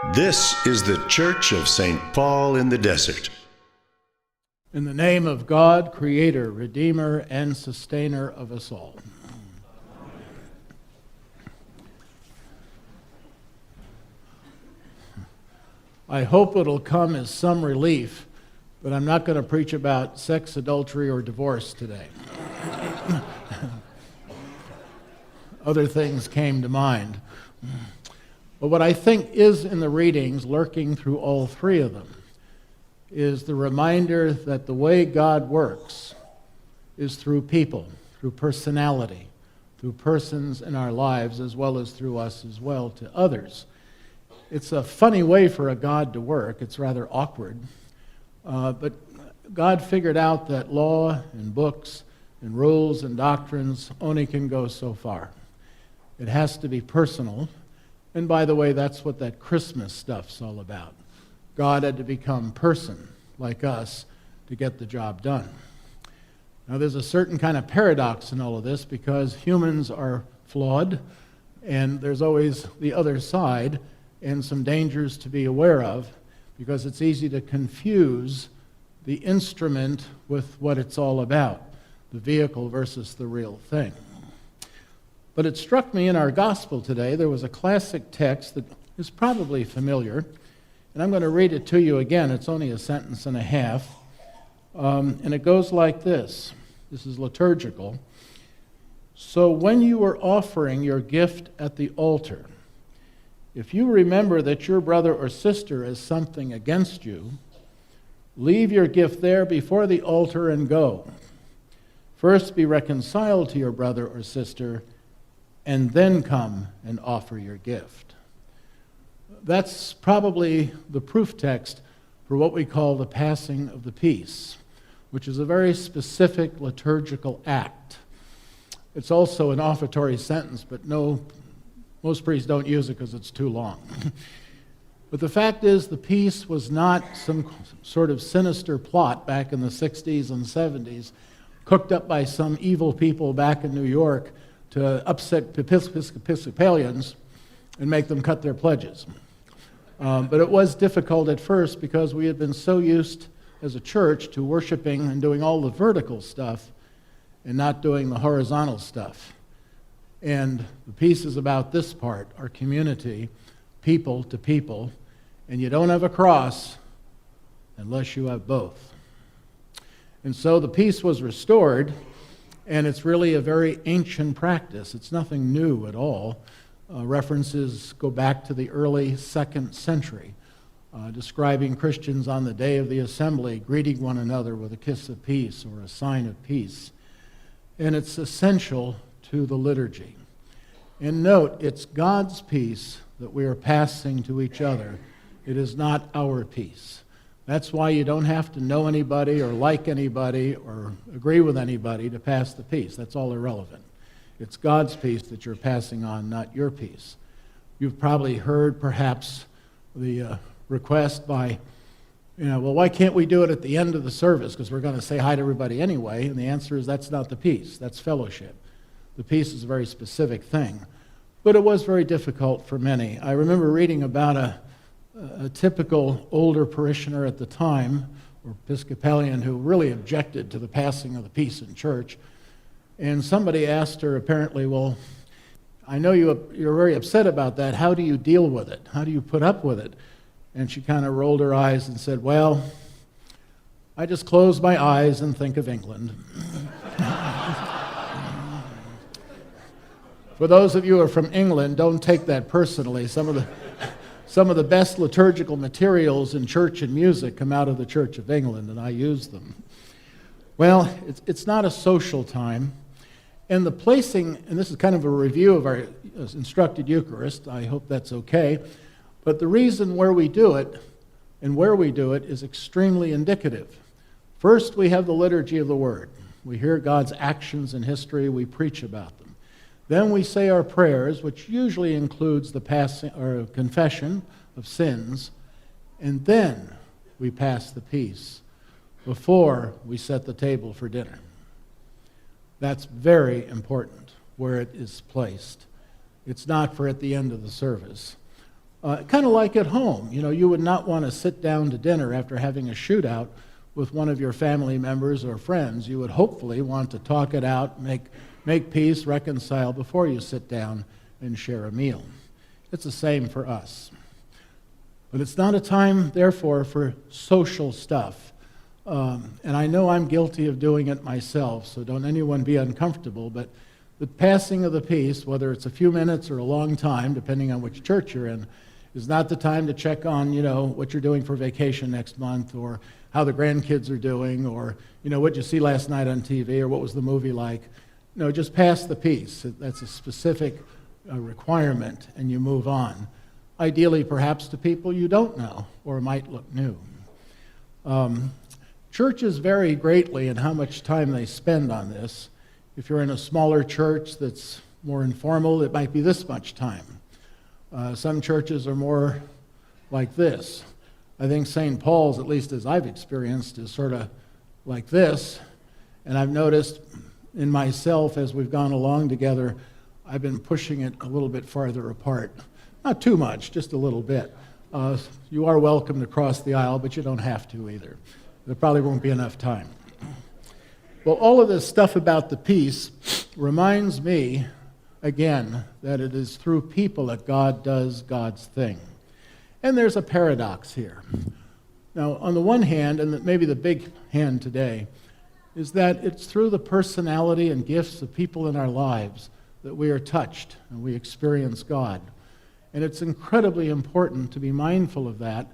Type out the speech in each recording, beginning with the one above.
This is the Church of St. Paul in the Desert. In the name of God, Creator, Redeemer, and Sustainer of us all. I hope it'll come as some relief, but I'm not going to preach about sex, adultery, or divorce today. Other things came to mind. But what I think is in the readings, lurking through all three of them, is the reminder that the way God works is through people, through personality, through persons in our lives, as well as through us as well to others. It's a funny way for a God to work. It's rather awkward. But God figured out that law and books and rules and doctrines only can go so far. It has to be personal. And by the way, that's what that Christmas stuff's all about. God had to become person, like us, to get the job done. Now, there's a certain kind of paradox in all of this because humans are flawed, and there's always the other side and some dangers to be aware of because it's easy to confuse the instrument with what it's all about, the vehicle versus the real thing. But it struck me in our gospel today, there was a classic text that is probably familiar, and I'm going to read it to you again. It's only a sentence and a half, and it goes like this. This is liturgical. So when you are offering your gift at the altar, if you remember that your brother or sister has something against you, leave your gift there before the altar and go. First be reconciled to your brother or sister, and then come and offer your gift. That's probably the proof text for what we call the passing of the peace, which is a very specific liturgical act. It's also an offertory sentence, but most priests don't use it because it's too long. But the fact is, the peace was not some sort of sinister plot back in the 60s and 70s, cooked up by some evil people back in New York to upset Episcopalians and make them cut their pledges. But it was difficult at first because we had been so used as a church to worshiping and doing all the vertical stuff and not doing the horizontal stuff. And the peace is about this part, our community, people to people, and you don't have a cross unless you have both. And so the peace was restored, and it's really a very ancient practice. It's nothing new at all. References go back to the early 2nd century, describing Christians on the day of the assembly greeting one another with a kiss of peace or a sign of peace. And it's essential to the liturgy. And note, it's God's peace that we are passing to each other. It is not our peace. That's why you don't have to know anybody or like anybody or agree with anybody to pass the peace. That's all irrelevant. It's God's peace that you're passing on, not your peace. You've probably heard perhaps the request by, well, why can't we do it at the end of the service? Because we're going to say hi to everybody anyway. And the answer is that's not the peace. That's fellowship. The peace is a very specific thing. But it was very difficult for many. I remember reading about a typical older parishioner at the time, or Episcopalian, who really objected to the passing of the peace in church. And somebody asked her, apparently, well, I know you're very upset about that. How do you deal with it? How do you put up with it? And she kind of rolled her eyes and said, well, I just close my eyes and think of England. For those of you who are from England, don't take that personally. Some of the best liturgical materials in church and music come out of the Church of England, and I use them. Well, it's not a social time. And the placing, and this is kind of a review of our instructed Eucharist, I hope that's okay, but the reason where we do it and where we do it is extremely indicative. First, we have the liturgy of the Word. We hear God's actions in history, we preach about them. Then we say our prayers, which usually includes the passing or confession of sins, and then we pass the peace before we set the table for dinner. That's very important where it is placed. It's not for at the end of the service. Kind of like at home. You know, you would not want to sit down to dinner after having a shootout with one of your family members or friends. You would hopefully want to talk it out, make peace, reconcile before you sit down and share a meal. It's the same for us. But it's not a time, therefore, for social stuff. And I know I'm guilty of doing it myself, so don't anyone be uncomfortable, but the passing of the peace, whether it's a few minutes or a long time, depending on which church you're in, is not the time to check on, what you're doing for vacation next month, or how the grandkids are doing, or, what you see last night on TV, or what was the movie like. No, just pass the peace. That's a specific requirement, and you move on. Ideally, perhaps to people you don't know, or might look new. Churches vary greatly in how much time they spend on this. If you're in a smaller church that's more informal, it might be this much time. Some churches are more like this. I think St. Paul's, at least as I've experienced, is sort of like this. And I've noticed in myself as we've gone along together, I've been pushing it a little bit farther apart. Not too much, just a little bit. You are welcome to cross the aisle, but you don't have to either. There probably won't be enough time. Well, all of this stuff about the peace reminds me, again, that it is through people that God does God's thing. And there's a paradox here. Now, on the one hand, and maybe the big hand today, is that it's through the personality and gifts of people in our lives that we are touched and we experience God. And it's incredibly important to be mindful of that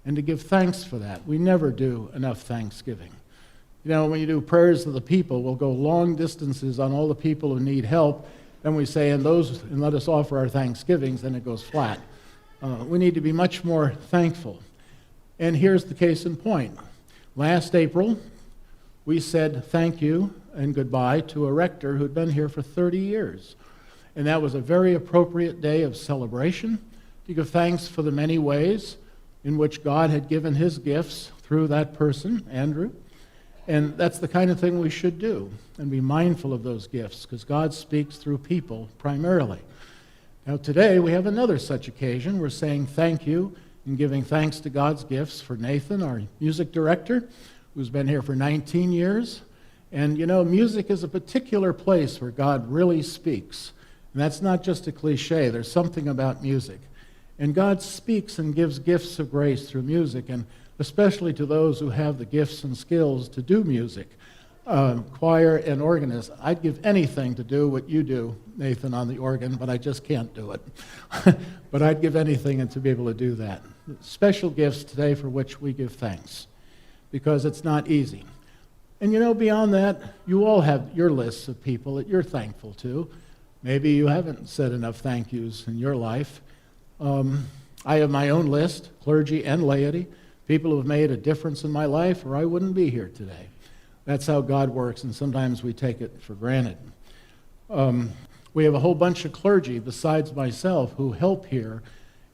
and to give thanks for that. We never do enough thanksgiving. When you do prayers of the people, we'll go long distances on all the people who need help, then we say, and let us offer our thanksgivings, then it goes flat. We need to be much more thankful. And here's the case in point. Last April, we said thank you and goodbye to a rector who'd been here for 30 years. And that was a very appropriate day of celebration to give thanks for the many ways in which God had given his gifts through that person, Andrew. And that's the kind of thing we should do and be mindful of those gifts because God speaks through people primarily. Now today we have another such occasion. We're saying thank you and giving thanks to God's gifts for Nathan, our music director, who's been here for 19 years. And music is a particular place where God really speaks. And that's not just a cliche. There's something about music. And God speaks and gives gifts of grace through music, and especially to those who have the gifts and skills to do music, choir and organist. I'd give anything to do what you do, Nathan, on the organ, but I just can't do it. But I'd give anything to be able to do that. Special gifts today for which we give thanks, because it's not easy. And beyond that, you all have your lists of people that you're thankful to. Maybe you haven't said enough thank yous in your life. I have my own list, clergy and laity, people who have made a difference in my life, or I wouldn't be here today. That's how God works, and sometimes we take it for granted. We have a whole bunch of clergy besides myself who help here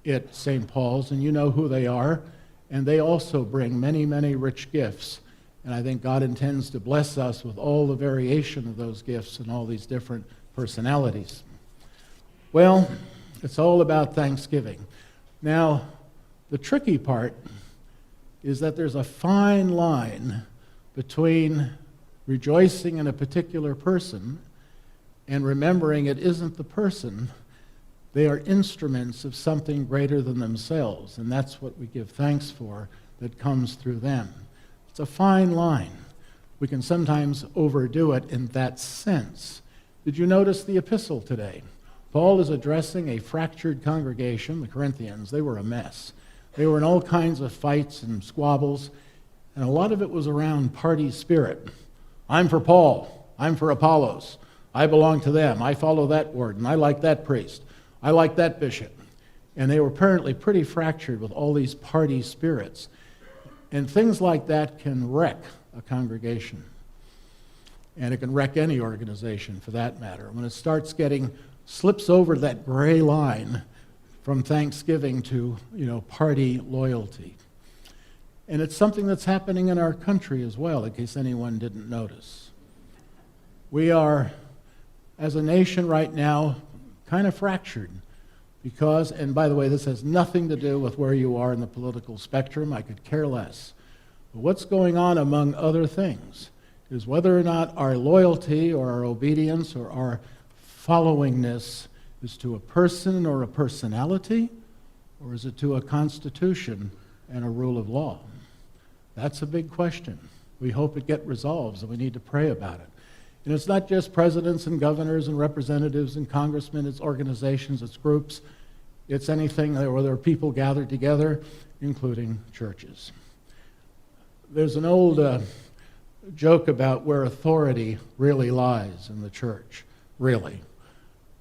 at St. Paul's, and you know who they are, and they also bring many, many rich gifts. And I think God intends to bless us with all the variation of those gifts and all these different personalities. Well, it's all about Thanksgiving. Now, the tricky part is that there's a fine line between rejoicing in a particular person and remembering it isn't the person. They are instruments of something greater than themselves, and that's what we give thanks for that comes through them. It's a fine line. We can sometimes overdo it in that sense. Did you notice the epistle today? Paul is addressing a fractured congregation, the Corinthians. They were a mess. They were in all kinds of fights and squabbles, and a lot of it was around party spirit. I'm for Paul. I'm for Apollos. I belong to them. I follow that warden. I like that priest. I like that bishop. And they were apparently pretty fractured with all these party spirits. And things like that can wreck a congregation. And it can wreck any organization for that matter. When it slips over that gray line from Thanksgiving to, party loyalty. And it's something that's happening in our country as well, in case anyone didn't notice. We are, as a nation right now, kind of fractured. Because, and by the way, this has nothing to do with where you are in the political spectrum. I could care less. But what's going on, among other things, is whether or not our loyalty or our obedience or our followingness is to a person or a personality, or is it to a constitution and a rule of law? That's a big question. We hope it gets resolved, and we need to pray about it. And it's not just presidents and governors and representatives and congressmen, it's organizations, it's groups, it's anything where there are people gathered together, including churches. There's an old joke about where authority really lies in the church, really.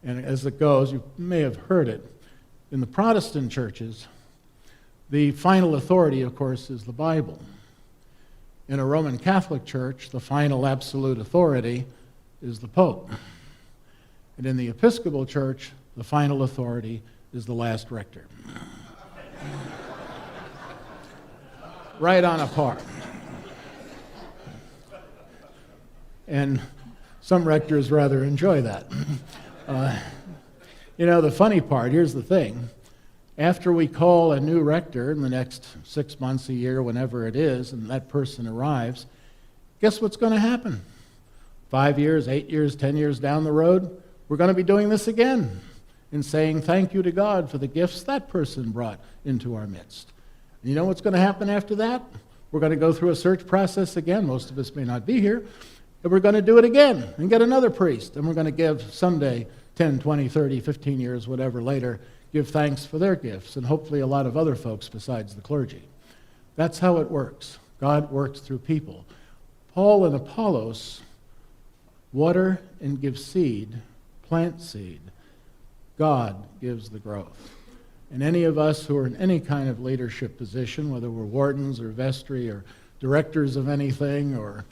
And as it goes, you may have heard it, in the Protestant churches, the final authority, of course, is the Bible. In a Roman Catholic church, the final absolute authority is the Pope. And in the Episcopal church, the final authority is the last rector. Right on a par. And some rectors rather enjoy that. The funny part, here's the thing. After we call a new rector in the next 6 months, a year, whenever it is, and that person arrives, guess what's going to happen? 5 years, 8 years, 10 years down the road, we're going to be doing this again and saying thank you to God for the gifts that person brought into our midst. And you know what's going to happen after that? We're going to go through a search process again. Most of us may not be here. And we're going to do it again and get another priest. And we're going to give someday, 10, 20, 30, 15 years, whatever later, give thanks for their gifts, and hopefully a lot of other folks besides the clergy. That's how it works. God works through people. Paul and Apollos water and give seed, plant seed. God gives the growth. And any of us who are in any kind of leadership position, whether we're wardens or vestry or directors of anything or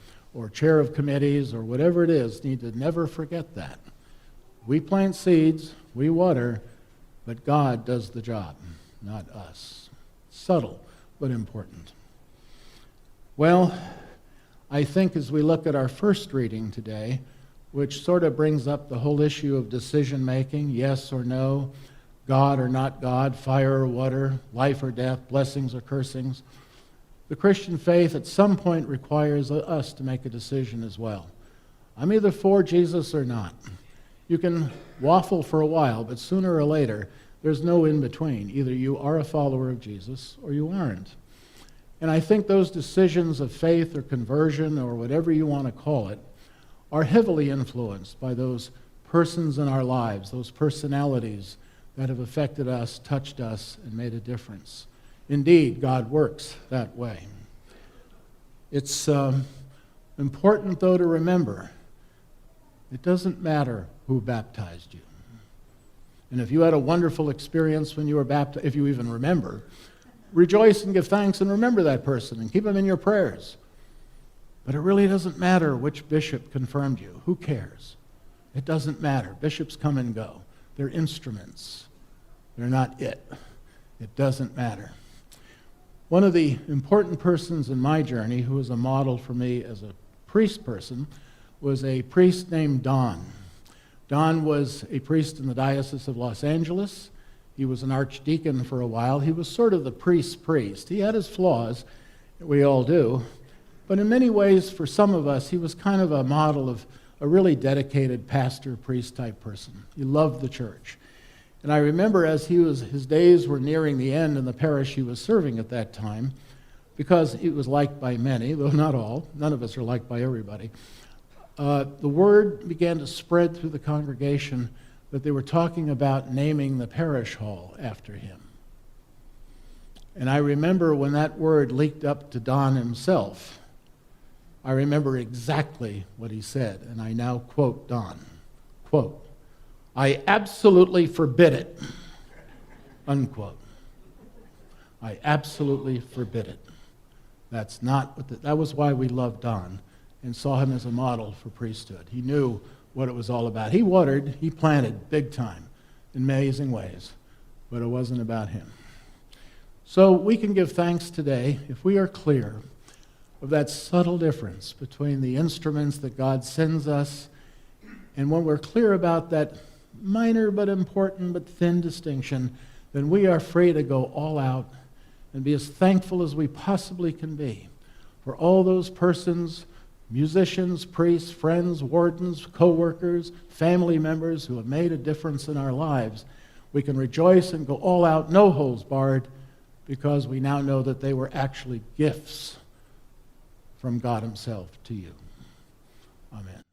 chair of committees or whatever it is, need to never forget that. We plant seeds, we water, but God does the job, not us. Subtle, but important. Well, I think as we look at our first reading today, which sort of brings up the whole issue of decision-making, yes or no, God or not God, fire or water, life or death, blessings or cursings, the Christian faith at some point requires us to make a decision as well. I'm either for Jesus or not. You can waffle for a while, but sooner or later, there's no in-between. Either you are a follower of Jesus or you aren't. And I think those decisions of faith or conversion or whatever you want to call it are heavily influenced by those persons in our lives, those personalities that have affected us, touched us, and made a difference. Indeed, God works that way. It's important, though, to remember, it doesn't matter who baptized you. And if you had a wonderful experience when you were baptized, if you even remember, rejoice and give thanks and remember that person and keep them in your prayers. But it really doesn't matter which bishop confirmed you. Who cares? It doesn't matter. Bishops come and go. They're instruments. They're not it. It doesn't matter. One of the important persons in my journey, who was a model for me as a priest person, was a priest named Don. Don was a priest in the Diocese of Los Angeles. He was an archdeacon for a while. He was sort of the priest's priest. He had his flaws, we all do, but in many ways, for some of us, he was kind of a model of a really dedicated pastor, priest type person. He loved the church. And I remember as his days were nearing the end in the parish he was serving at that time, because he was liked by many, though not all, none of us are liked by everybody, the word began to spread through the congregation that they were talking about naming the parish hall after him. And I remember when that word leaked up to Don himself, I remember exactly what he said, and I now quote Don, quote, "I absolutely forbid it," unquote. I absolutely forbid it. That's not what that was why we loved Don and saw him as a model for priesthood. He knew what it was all about. He watered, he planted big time in amazing ways, but it wasn't about him. So we can give thanks today if we are clear of that subtle difference between the instruments that God sends us, and when we're clear about that minor but important but thin distinction, then we are free to go all out and be as thankful as we possibly can be for all those persons, musicians, priests, friends, wardens, co-workers, family members who have made a difference in our lives. We can rejoice and go all out, no holds barred, because we now know that they were actually gifts from God himself to you. Amen.